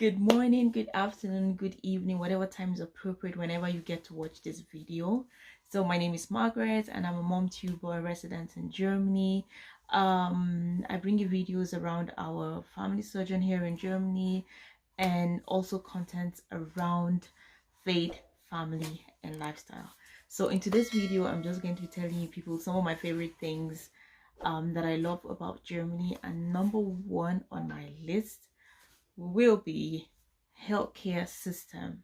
Good morning, good afternoon, good evening, whatever time is appropriate whenever you get to watch this video. So my name is Margaret and I'm a mom tuber resident in Germany. I bring you videos around our family sojourn here in Germany and also content around faith, family and lifestyle. So in today's video, I'm just going to be telling you people some of my favorite things that I love about Germany, and number one on my list will be healthcare system.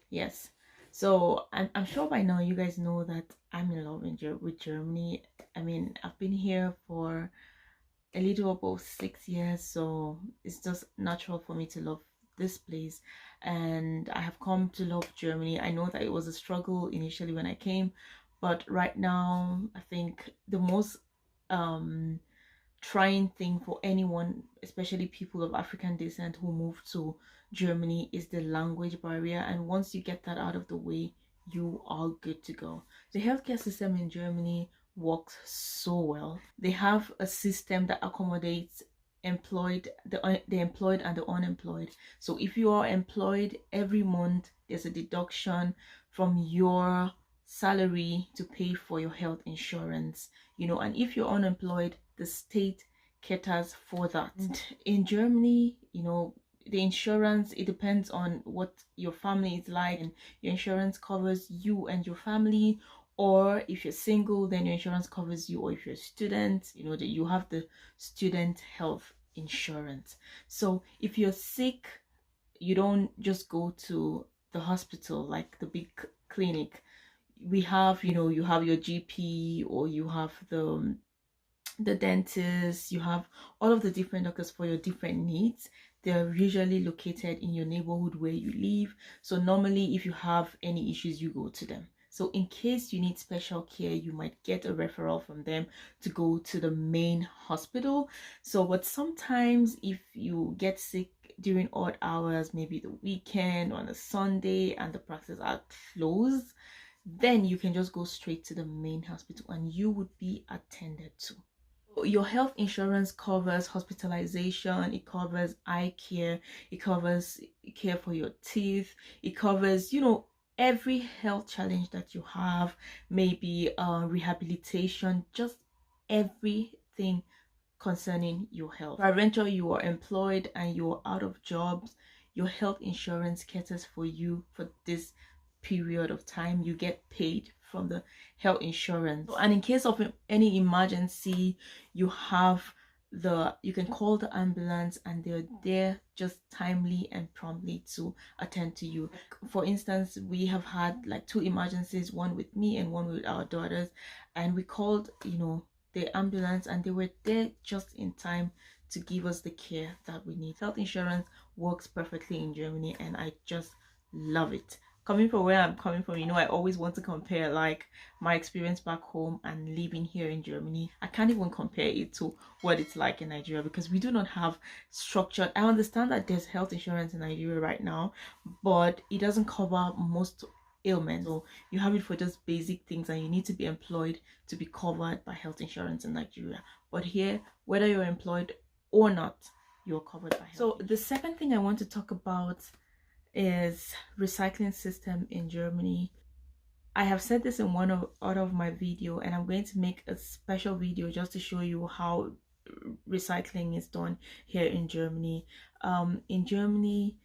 Yes, so I'm sure by now you guys know that I'm in love with Germany. I mean, I've been here for a little above 6 years, so it's just natural for me to love this place, and I have come to love Germany. I know that it was a struggle initially when I came, but right now I think the most trying thing for anyone, especially people of African descent who move to Germany, is the language barrier. And once you get that out of the way, you are good to go. The healthcare system in Germany works so well. They have a system that accommodates the employed and the unemployed. So if you are employed, every month there's a deduction from your salary to pay for your health insurance, and if you're unemployed, the state caters for that. In Germany, the insurance, it depends on what your family is like, and your insurance covers you and your family. Or if you're single, then your insurance covers you. Or if you're a student, that you have the student health insurance. So if you're sick, you don't just go to the hospital, like the big clinic. We have, you have your GP, or you have the dentist, you have all of the different doctors for your different needs. They're usually located in your neighborhood where you live. So normally if you have any issues, you go to them. So in case you need special care, you might get a referral from them to go to the main hospital. So, but sometimes if you get sick during odd hours, maybe the weekend, on a Sunday, and the practices are closed, then you can just go straight to the main hospital and you would be attended to. Your health insurance covers hospitalization, it covers eye care, it covers care for your teeth, it covers, every health challenge that you have, maybe rehabilitation, just everything concerning your health. Peradventure you are employed and you are out of jobs, your health insurance caters for you for this period of time. You get paid from the health insurance, and in case of any emergency, you can call the ambulance and they're there just timely and promptly to attend to you. For instance, we have had like 2 emergencies, one with me and one with our daughters, and we called the ambulance and they were there just in time to give us the care that we need. Health insurance works perfectly in Germany and I just love it. Coming from where I'm coming from, I always want to compare like my experience back home and living here in Germany. I can't even compare it to what it's like in Nigeria because we do not have structured. I understand that there's health insurance in Nigeria right now, but it doesn't cover most ailments. So you have it for just basic things and you need to be employed to be covered by health insurance in Nigeria. But here, whether you're employed or not, you're covered by health. So the second thing I want to talk about is recycling system in Germany. I have said this in one of my video, and I'm going to make a special video just to show you how recycling is done here in Germany. In Germany,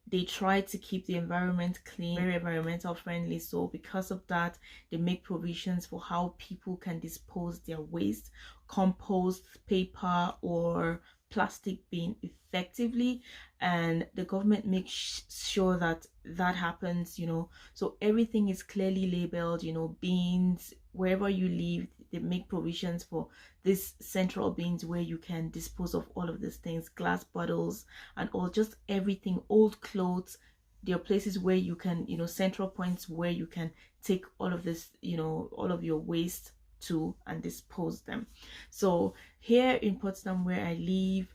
they try to keep the environment clean, very environmental friendly. So because of that, they make provisions for how people can dispose their waste, compost, paper, or plastic bin effectively, and the government makes sure that that happens. So everything is clearly labeled, bins. Wherever you live, they make provisions for these central bins where you can dispose of all of these things, glass bottles and all, just everything, old clothes. There are places where you can, central points where you can take all of this, all of your waste to and dispose them. So here in Potsdam where I live,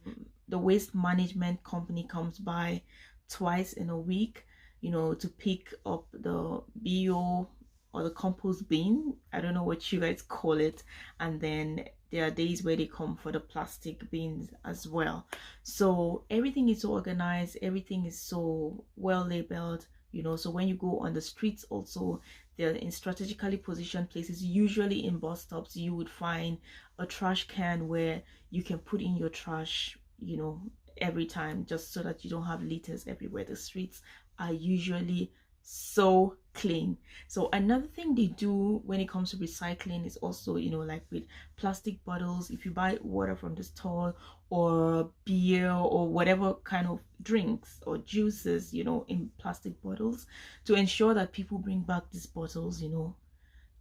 the waste management company comes by twice in a week, to pick up the BO or the compost bin. I don't know what you guys call it, and then there are days where they come for the plastic bins as well. So everything is so organized, everything is so well labeled, you know. So when you go on the streets also, they're in strategically positioned places. Usually in bus stops you would find a trash can where you can put in your trash, you know, every time, just so that you don't have litters everywhere. The streets are usually so clean. So another thing they do when it comes to recycling is also, you know, like with plastic bottles, if you buy water from the store or beer or whatever kind of drinks or juices, you know, in plastic bottles, to ensure that people bring back these bottles, you know,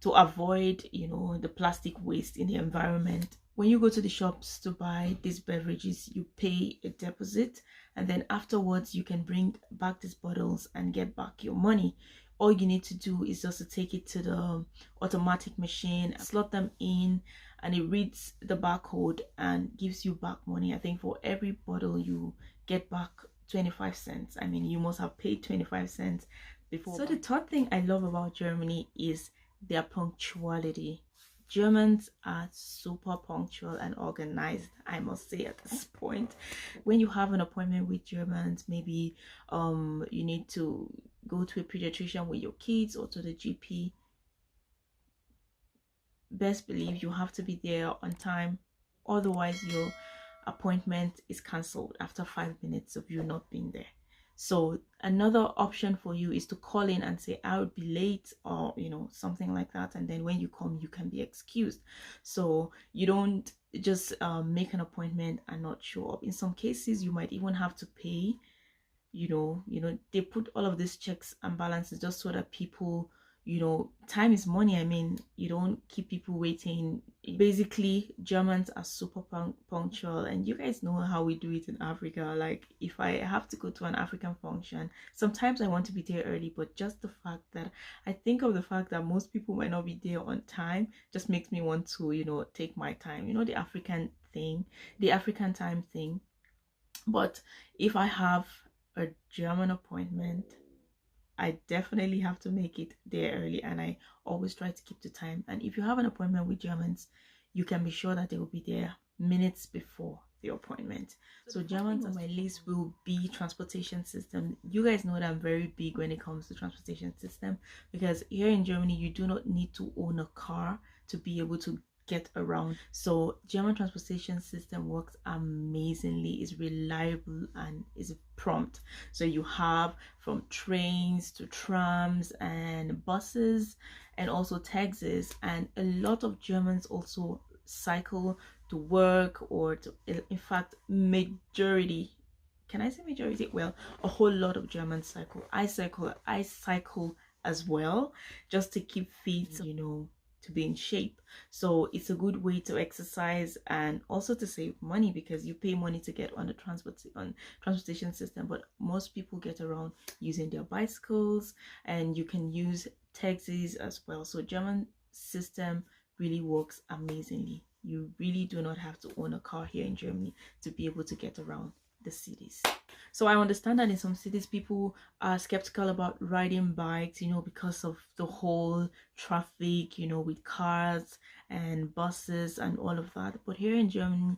to avoid, you know, the plastic waste in the environment. When you go to the shops to buy these beverages, you pay a deposit, and then afterwards you can bring back these bottles and get back your money. All you need to do is just to take it to the automatic machine, slot them in, and it reads the barcode and gives you back money. I think for every bottle you get back 25 cents. I mean, you must have paid 25 cents before. So the third thing I love about Germany is their punctuality. Germans are super punctual and organized, I must say, at this point. When you have an appointment with Germans, maybe you need to go to a pediatrician with your kids or to the GP, best believe you have to be there on time, otherwise your appointment is cancelled after 5 minutes of you not being there. So another option for you is to call in and say I would be late, or you know, something like that, and then when you come you can be excused. So you don't just make an appointment and not show up. In some cases you might even have to pay. You know, they put all of these checks and balances just so that people, you know, time is money. I mean, you don't keep people waiting. Basically, Germans are super punctual, and you guys know how we do it in Africa. Like, if I have to go to an African function, sometimes I want to be there early, but just the fact that I think of the fact that most people might not be there on time just makes me want to, you know, take my time, you know, the African thing, the African time thing. But if I have a German appointment, I definitely have to make it there early, and I always try to keep the time. And if you have an appointment with Germans, you can be sure that they will be there minutes before the appointment. So Germans on my list will be transportation system. You guys know that I'm very big when it comes to transportation system, because here in Germany you do not need to own a car to be able to get around. So German transportation system works amazingly, is reliable and is prompt. So you have from trains to trams and buses and also taxis, and a lot of Germans also cycle to work, or to, in fact, majority, can I say majority? Well, a whole lot of Germans cycle. I cycle as well, just to keep fit, you know, to be in shape. So it's a good way to exercise and also to save money, because you pay money to get on the transportation system, but most people get around using their bicycles, and you can use taxis as well. So German system really works amazingly. You really do not have to own a car here in Germany to be able to get around the cities. So I understand that in some cities people are skeptical about riding bikes, you know, because of the whole traffic, you know, with cars and buses and all of that. But here in Germany,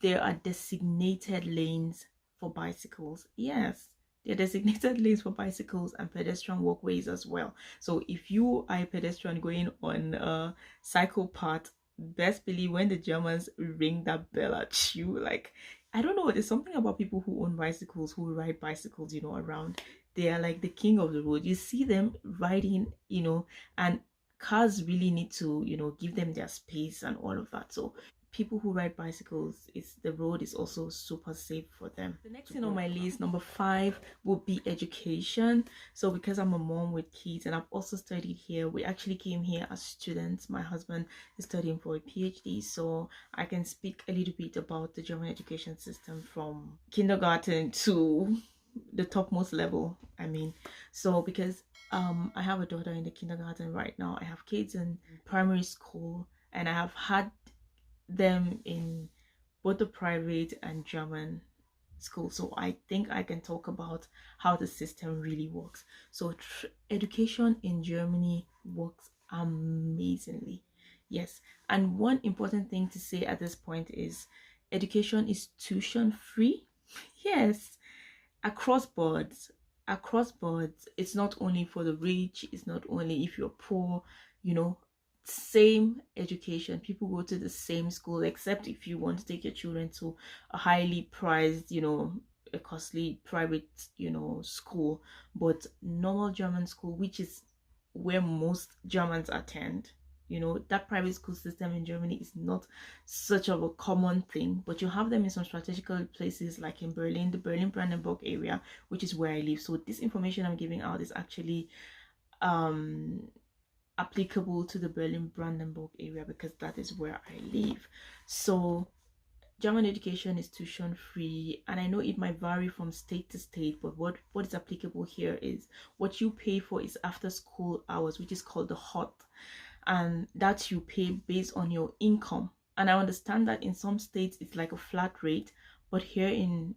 there are designated lanes for bicycles. Yes, there are designated lanes for bicycles and pedestrian walkways as well. So if you are a pedestrian going on a cycle path, best believe when the Germans ring that bell at you, like, I don't know, there's something about people who own bicycles, who ride bicycles, you know, around. They are like the king of the road. You see them riding, you know, and cars really need to, you know, give them their space and all of that. So people who ride bicycles, it's the road is also super safe for them. The next thing on my list, number 5, would be education. So because I'm a mom with kids and I've also studied here, we actually came here as students. My husband is studying for a PhD, so I can speak a little bit about the German education system from kindergarten to the topmost level. I mean, so because I have a daughter in the kindergarten right now, I have kids in primary school, and I have had them in both the private and German school, so I think I can talk about how the system really works. So education in Germany works amazingly. Yes. And one important thing to say at this point is education is tuition free. Yes, across boards. Across boards. It's not only for the rich, it's not only if you're poor, you know, same education. People go to the same school, except if you want to take your children to a highly prized, a costly private, school. But normal German school, which is where most Germans attend, that private school system in Germany is not such of a common thing, but you have them in some strategical places like in Berlin, the Berlin Brandenburg area, which is where I live. So this information I'm giving out is actually applicable to the Berlin Brandenburg area because that is where I live. So German education is tuition free, and I know it might vary from state to state, but what is applicable here is what you pay for is after school hours, which is called the hot, and that you pay based on your income. And I understand that in some states it's like a flat rate, but here in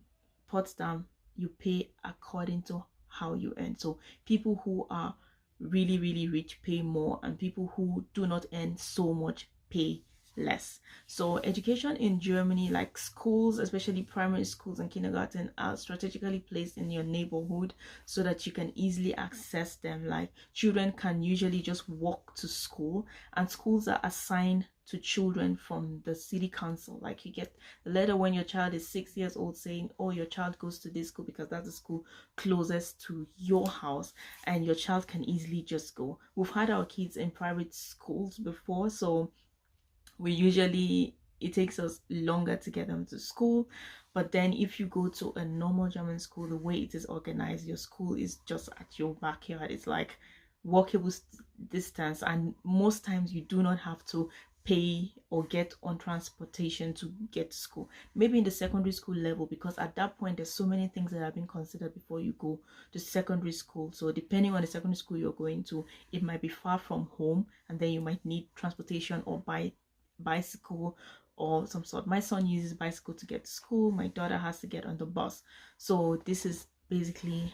Potsdam you pay according to how you earn. So people who are really really rich pay more, and people who do not earn so much pay less. So education in Germany, like schools, especially primary schools and kindergarten, are strategically placed in your neighborhood so that you can easily access them. Like children can usually just walk to school, and schools are assigned to children from the city council. Like you get a letter when your child is 6 years old saying, oh, your child goes to this school because that's the school closest to your house, and your child can easily just go. We've had our kids in private schools before, so it takes us longer to get them to school. But then if you go to a normal German school, the way it is organized, your school is just at your backyard. It's like walkable distance, and most times you do not have to pay or get on transportation to get to school. Maybe in the secondary school level, because at that point there's so many things that have been considered before you go to secondary school. So depending on the secondary school you're going to, it might be far from home, and then you might need transportation or bicycle or some sort. My son uses bicycle to get to school. My daughter has to get on the bus. So this is basically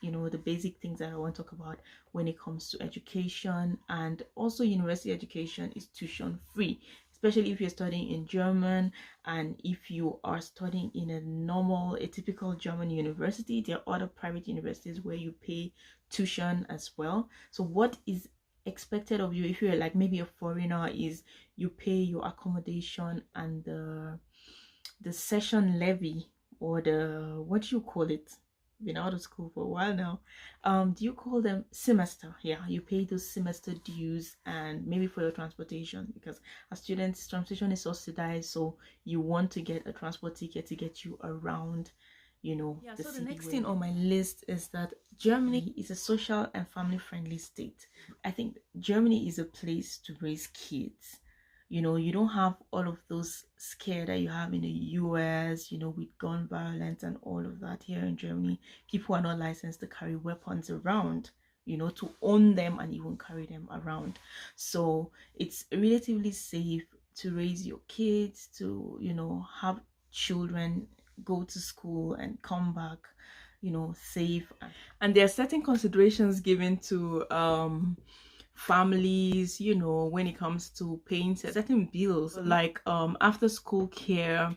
the basic things that I want to talk about when it comes to education. And also university education is tuition free, especially if you're studying in German. And if you are studying in a typical German university, there are other private universities where you pay tuition as well. So what is expected of you if you're like maybe a foreigner is you pay your accommodation and the session levy, or the, what do you call it, been out of school for a while now, do you call them semester? Yeah, you pay those semester dues, and maybe for your transportation, because as students transportation is subsidized, so you want to get a transport ticket to get you around yeah. So the next thing on my list is that Germany is a social and family friendly state. I think Germany is a place to raise kids. You don't have all of those scare that you have in the US, with gun violence and all of that. Here in Germany, people are not licensed to carry weapons around, to own them and even carry them around. So it's relatively safe to raise your kids, to, have children go to school and come back, safe. And there are certain considerations given to families, when it comes to paying certain bills, like after school care.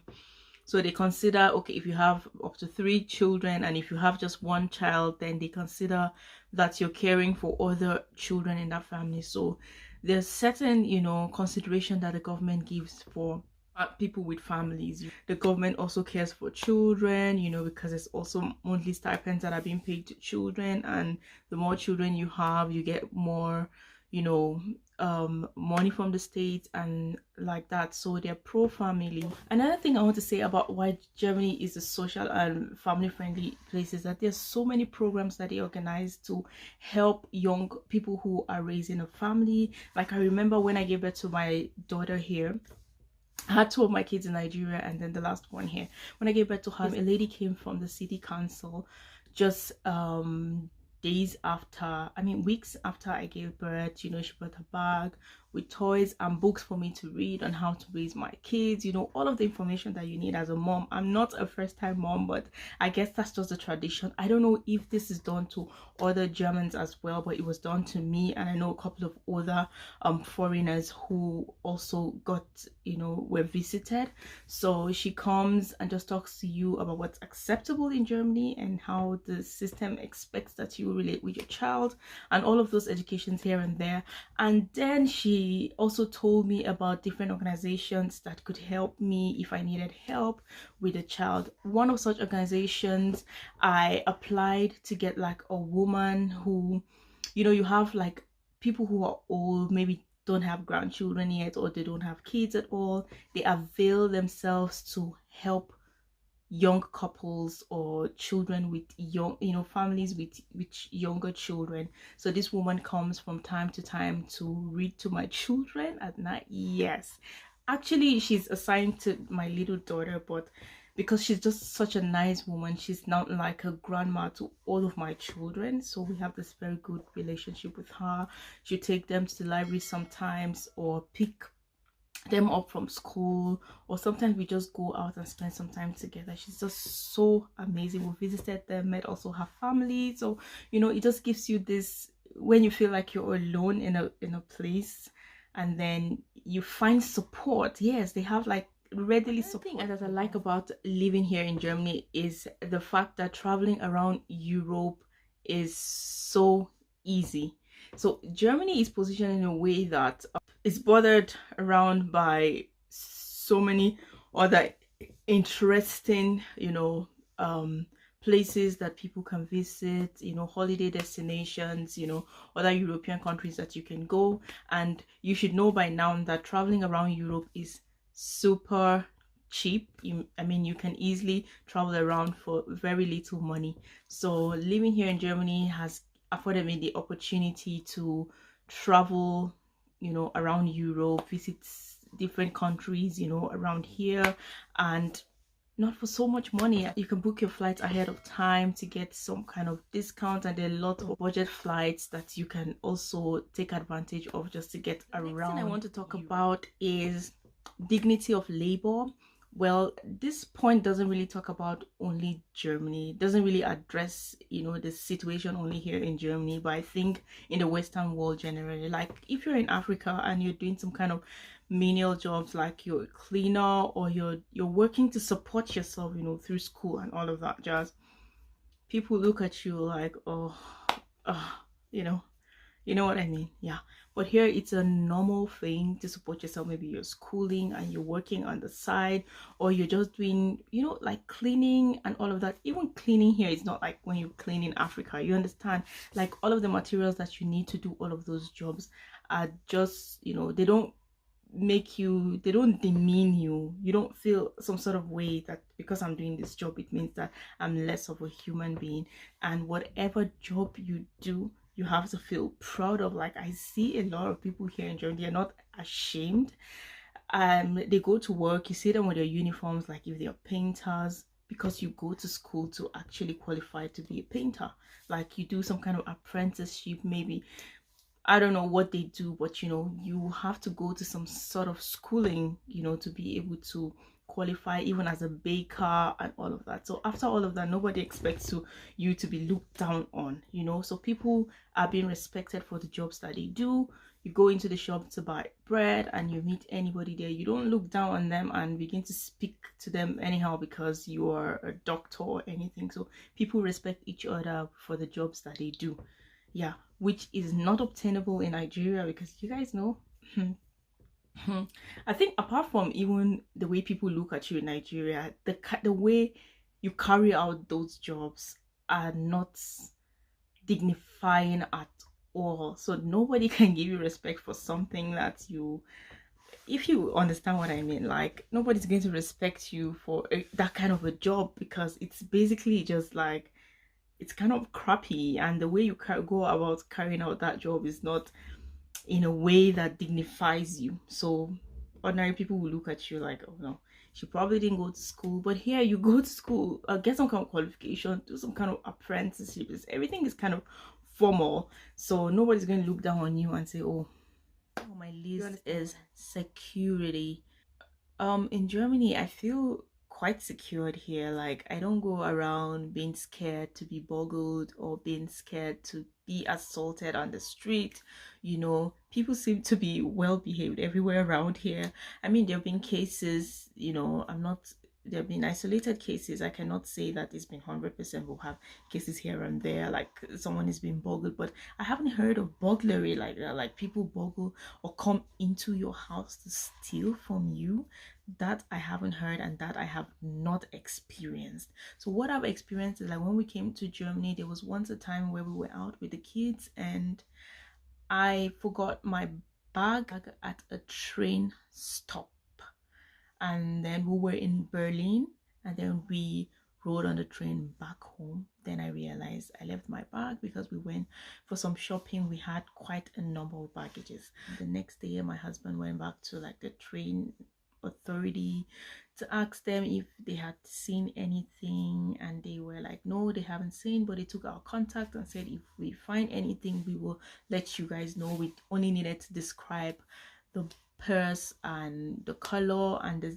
So they consider, okay, if you have up to 3 children, and if you have just one child, then they consider that you're caring for other children in that family. So there's certain consideration that the government gives for people with families. The government also cares for children, because it's also monthly stipends that are being paid to children, and the more children you have, you get more money from the state and like that. So they're pro family. Another thing I want to say about why Germany is a social and family friendly place is that there's so many programs that they organize to help young people who are raising a family. Like I remember when I gave birth to my daughter here, I had 2 of my kids in Nigeria and then the last one here. When I gave birth to her, a lady came from the city council just weeks after I gave birth. She brought a bag with toys and books for me to read on how to raise my kids, you know, all of the information that you need as a mom. I'm not a first-time mom, but I guess that's just the tradition. I don't know if this is done to other Germans as well, but it was done to me, and I know a couple of other foreigners who also got, you know, were visited. So she comes and just talks to you about what's acceptable in Germany and how the system expects that you relate with your child and all of those educations here and there. And then she also told me about different organizations that could help me if I needed help with a child. One of such organizations, I applied to get like a woman who, you know, you have like people who are old, maybe don't have grandchildren yet, or they don't have kids at all. They avail themselves to help young couples or children with young, you know, families with younger children. So this woman comes from time to time to read to my children at night. Yes, actually she's assigned to my little daughter, but because she's just such a nice woman, she's not like a grandma to all of my children. So we have this very good relationship with her. She'll take them to the library sometimes, or pick them up from school, or sometimes we just go out and spend some time together. She's just so amazing. We visited them, met also her family. So, you know, it just gives you this, when you feel like you're alone in a place, and then you find support. Yes, they have like readily support. One thing that I like about living here in Germany is the fact that traveling around Europe is so easy. So Germany is positioned in a way that it's bordered around by so many other interesting, you know, places that people can visit, you know, holiday destinations, you know, other European countries that you can go. And you should know by now that traveling around Europe is super cheap. I mean, you can easily travel around for very little money. So living here in Germany has afforded me the opportunity to travel, you know, around Europe, visit different countries, you know, around here, and not for so much money. You can book your flights ahead of time to get some kind of discount, and there are a lot of budget flights that you can also take advantage of just to get around. The next thing I want to talk about is dignity of labor. Well, this point doesn't really talk about only Germany. It doesn't really address, you know, the situation only here in Germany, but I think in the Western world generally, like if you're in Africa and you're doing some kind of menial jobs, like you're a cleaner, or you're working to support yourself, you know, through school and all of that jazz, people look at you like, oh, you know what I mean? Yeah. But here it's a normal thing to support yourself. Maybe you're schooling and you're working on the side, or you're just doing, you know, like cleaning and all of that. Even cleaning here is not like when you clean in Africa. You understand? Like all of the materials that you need to do all of those jobs are just, you know, they don't make you, they don't demean you. You don't feel some sort of way that because I'm doing this job, it means that I'm less of a human being. And whatever job you do, you have to feel proud of. Like I see a lot of people here in Germany, they're not ashamed. They go to work, you see them with their uniforms, like if they're painters, because you go to school to actually qualify to be a painter. Like you do some kind of apprenticeship, maybe, I don't know what they do, but you know, you have to go to some sort of schooling, you know, to be able to qualify, even as a baker and all of that. So after all of that, nobody expects you to be looked down on, you know. So people are being respected for the jobs that they do. You go into the shop to buy bread and you meet anybody there, you don't look down on them and begin to speak to them anyhow because you are a doctor or anything. So people respect each other for the jobs that they do. Yeah, which is not obtainable in Nigeria, because you guys know, I think apart from even the way people look at you in Nigeria, the way you carry out those jobs are not dignifying at all. So nobody can give you respect for something that you, if you understand what I mean, like nobody's going to respect you for that kind of a job, because it's basically just like, it's kind of crappy, and the way you go about carrying out that job is not in a way that dignifies you. So ordinary people will look at you like, oh no, she probably didn't go to school. But here you go to school, get some kind of qualification, do some kind of apprenticeship. Everything is kind of formal, so nobody's going to look down on you and say, oh, on my list is security. In Germany, I feel quite secured here. Like, I don't go around being scared to be boggled or being scared to be assaulted on the street. You know, people seem to be well behaved everywhere around here. I mean, there have been cases, you know, there have been isolated cases. I cannot say that it's been 100%. We'll have cases here and there, like someone is being boggled, but I haven't heard of burglary like that, like people boggle or come into your house to steal from you. That I haven't heard, and that I have not experienced. So what I've experienced is, like, when we came to Germany, there was once a time where we were out with the kids and I forgot my bag at a train stop, and then we were in Berlin, and then we rode on the train back home. Then I realized I left my bag because we went for some shopping. We had quite a number of baggages. The next day my husband went back to like the train authority to ask them if they had seen anything, and they were like, no, they haven't seen, but they took our contact and said if we find anything we will let you guys know. We only needed to describe the purse and the color and the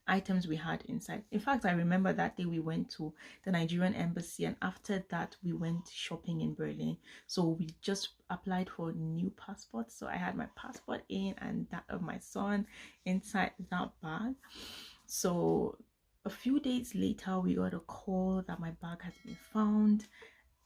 items we had inside. In fact, I remember that day we went to the Nigerian embassy, and after that we went shopping in Berlin. So we just applied for new passports. So I had my passport in and that of my son inside that bag. So a few days later we got a call that my bag has been found.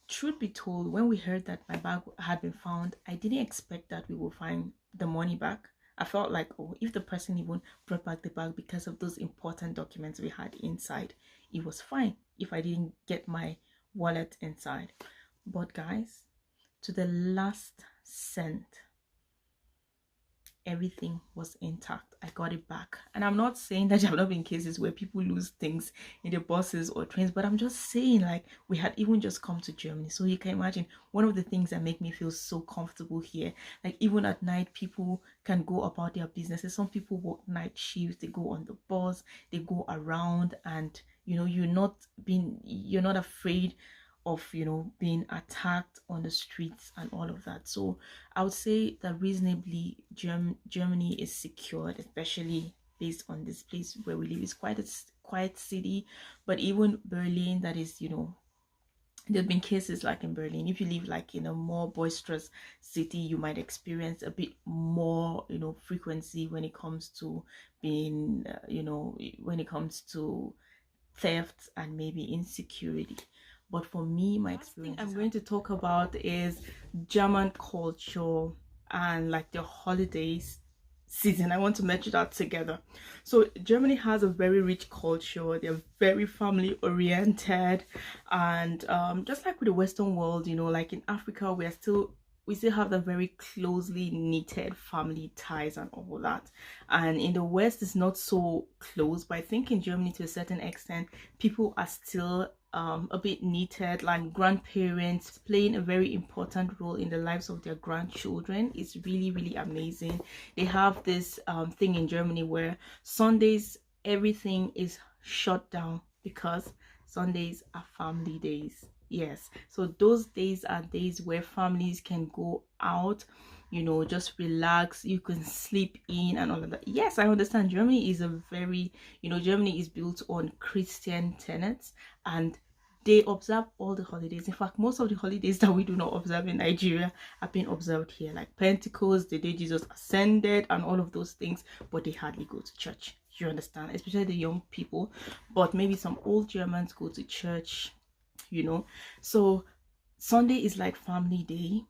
Truth be told, when we heard that my bag had been found, I didn't expect that we would find the money back. I felt like, oh, if the person even brought back the bag because of those important documents we had inside, it was fine if I didn't get my wallet inside. But guys, to the last cent, everything was intact. I got it back. And I'm not saying that there have not been cases where people lose things in the buses or trains, but I'm just saying, like, we had even just come to Germany, so you can imagine one of the things that make me feel so comfortable here, like, even at night people can go about their businesses. Some people work night shifts, they go on the bus, they go around, and you know, you're not afraid of, you know, being attacked on the streets and all of that. So I would say that reasonably Germany is secured, especially based on this place where we live. It's quite a quiet city, but even Berlin, that is, you know, there have been cases like in Berlin. If you live like in a more boisterous city, you might experience a bit more, you know, frequency when it comes to being, you know, when it comes to theft and maybe insecurity. But for me, my experience I'm going to talk about is German culture and like their holidays season. I want to mention that together. So Germany has a very rich culture. They're very family oriented, and just like with the Western world, you know, like in Africa, we still have the very closely knitted family ties and all that. And in the West, it's not so close, but I think in Germany, to a certain extent, people are still a bit knitted. Like grandparents playing a very important role in the lives of their grandchildren. It's really, really amazing. They have this thing in Germany where Sundays, everything is shut down because Sundays are family days. Yes, so those days are days where families can go out, you know, just relax, you can sleep in and all of that. Yes, I understand Germany is a very, you know, Germany is built on Christian tenets, and they observe all the holidays. In fact, most of the holidays that we do not observe in Nigeria have been observed here, like Pentecost, the day Jesus ascended, and all of those things, but they hardly go to church. You understand? Especially the young people, but maybe some old Germans go to church, you know. So Sunday is like family day.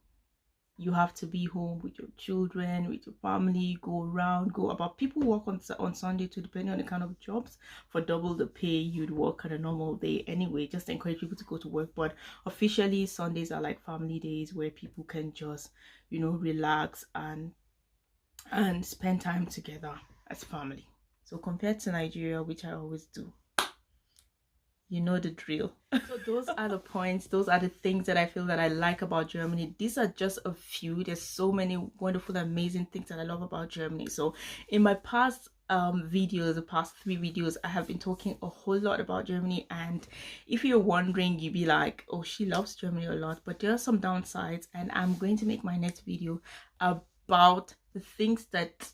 You have to be home with your children, with your family, go around, go about. People work on Sunday too, depending on the kind of jobs. For double the pay you'd work on a normal day anyway. Just encourage people to go to work, but officially Sundays are like family days where people can just, you know, relax and spend time together as family. So compared to Nigeria, which I always do, you know the drill. So those are the points, those are the things that I feel that I like about Germany. These are just a few. There's so many wonderful, amazing things that I love about Germany. So in my past videos, the past 3 videos, I have been talking a whole lot about Germany, and if you're wondering, you'd be like, oh, she loves Germany a lot, but there are some downsides, and I'm going to make my next video about the things that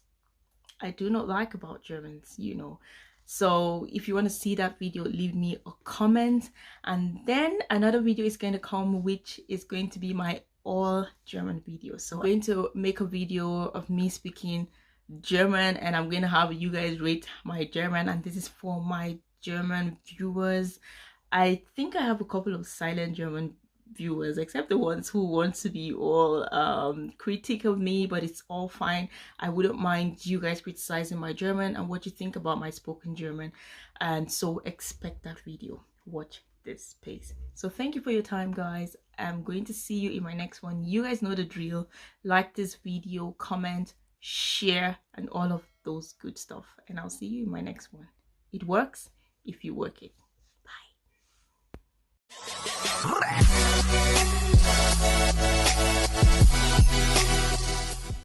I do not like about Germans, you know. So if you want to see that video, leave me a comment. And then another video is going to come, which is going to be my all German video. So I'm going to make a video of me speaking German, and I'm going to have you guys rate my German, and this is for my German viewers. I think I have a couple of silent German viewers, except the ones who want to be all critic of me, but it's all fine. I wouldn't mind you guys criticizing my German and what you think about my spoken German, and so expect that video. Watch this space. So thank you for your time, guys. I'm going to see you in my next one. You guys know the drill. Like this video, comment, share, and all of those good stuff, and I'll see you in my next one. It works if you work it. Bye.